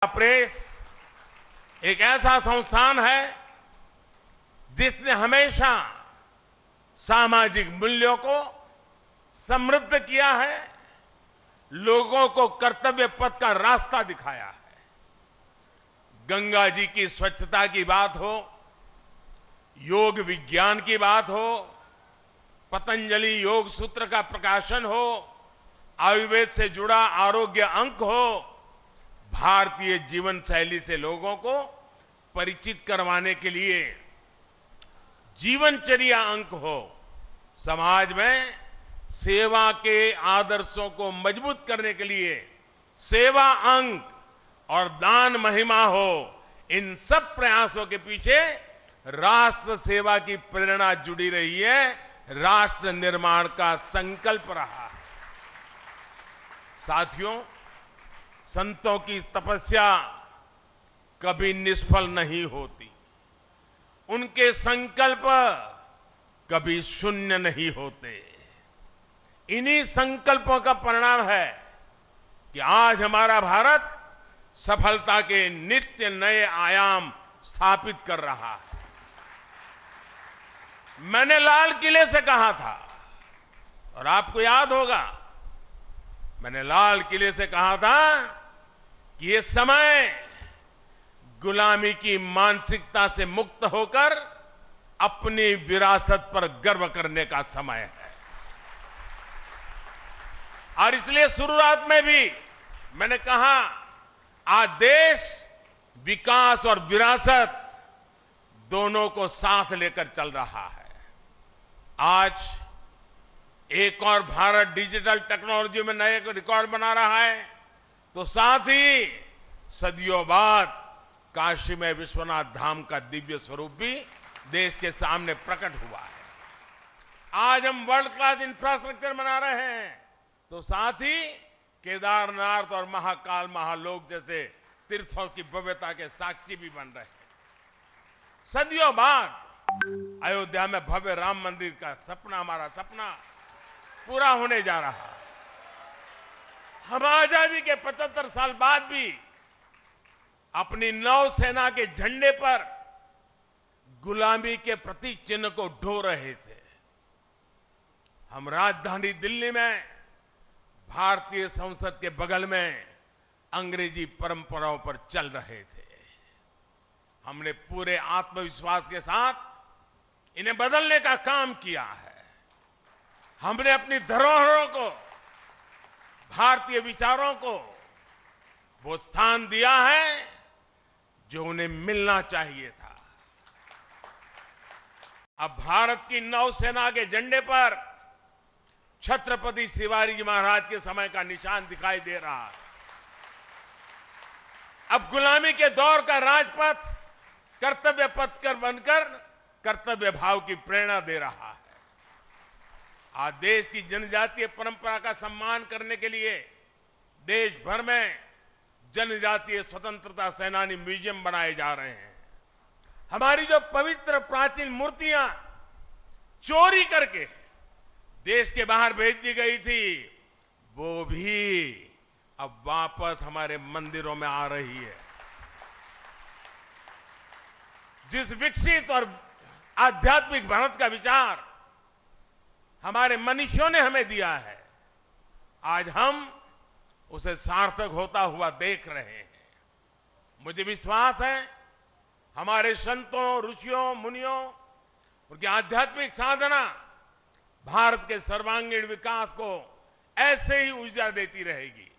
Press एक ऐसा संस्थान है जिसने हमेशा सामाजिक मूल्यों को समृद्ध किया है, लोगों को कर्तव्य पथ का रास्ता दिखाया है। गंगा जी की स्वच्छता की बात हो, योग विज्ञान की बात हो, पतंजलि योग सूत्र का प्रकाशन हो, आयुर्वेद से जुड़ा आरोग्य अंक हो, भारतीय जीवन शैली से लोगों को परिचित करवाने के लिए जीवनचर्या अंक हो, समाज में सेवा के आदर्शों को मजबूत करने के लिए सेवा अंक और दान महिमा हो, इन सब प्रयासों के पीछे राष्ट्र सेवा की प्रेरणा जुड़ी रही है, राष्ट्र निर्माण का संकल्प रहा है। साथियों, संतों की तपस्या कभी निष्फल नहीं होती, उनके संकल्प कभी शून्य नहीं होते। इन्हीं संकल्पों का परिणाम है कि आज हमारा भारत सफलता के नित्य नए आयाम स्थापित कर रहा है। मैंने लाल किले से कहा था, और आपको याद होगा, मैंने लाल किले से कहा था कि ये समय गुलामी की मानसिकता से मुक्त होकर अपनी विरासत पर गर्व करने का समय है। और इसलिए शुरुआत में भी मैंने कहा, आज देश विकास और विरासत दोनों को साथ लेकर चल रहा है। आज एक और भारत डिजिटल टेक्नोलॉजी में नए रिकॉर्ड बना रहा है, तो साथ ही सदियों बाद काशी में विश्वनाथ धाम का दिव्य स्वरूप भी देश के सामने प्रकट हुआ है। आज हम वर्ल्ड क्लास इंफ्रास्ट्रक्चर बना रहे हैं, तो साथ ही केदारनाथ और महाकाल महालोक जैसे तीर्थों की भव्यता के साक्षी भी बन रहे हैं। सदियों बाद अयोध्या में भव्य राम मंदिर का सपना, हमारा सपना पूरा होने जा रहा है। हम आजादी के 75 साल बाद भी अपनी नौसेना के झंडे पर गुलामी के प्रतीक चिन्ह को ढो रहे थे। हम राजधानी दिल्ली में भारतीय संसद के बगल में अंग्रेजी परंपराओं पर चल रहे थे। हमने पूरे आत्मविश्वास के साथ इन्हें बदलने का काम किया है। हमने अपनी धरोहरों को, भारतीय विचारों को वो स्थान दिया है जो उन्हें मिलना चाहिए था। अब भारत की नौसेना के झंडे पर छत्रपति शिवाजी महाराज के समय का निशान दिखाई दे रहा है। अब गुलामी के दौर का राजपथ कर्तव्य पथ कर बनकर कर्तव्य भाव की प्रेरणा दे रहा है। आज देश की जनजातीय परंपरा का सम्मान करने के लिए देश भर में जनजातीय स्वतंत्रता सेनानी म्यूजियम बनाए जा रहे हैं। हमारी जो पवित्र प्राचीन मूर्तियां चोरी करके देश के बाहर भेज दी गई थी, वो भी अब वापस हमारे मंदिरों में आ रही है। जिस विकसित और आध्यात्मिक भारत का विचार हमारे मनीषियों ने हमें दिया है, आज हम उसे सार्थक होता हुआ देख रहे हैं। मुझे विश्वास है हमारे संतों, ऋषियों, मुनियों, उनकी आध्यात्मिक साधना भारत के सर्वांगीण विकास को ऐसे ही ऊर्जा देती रहेगी।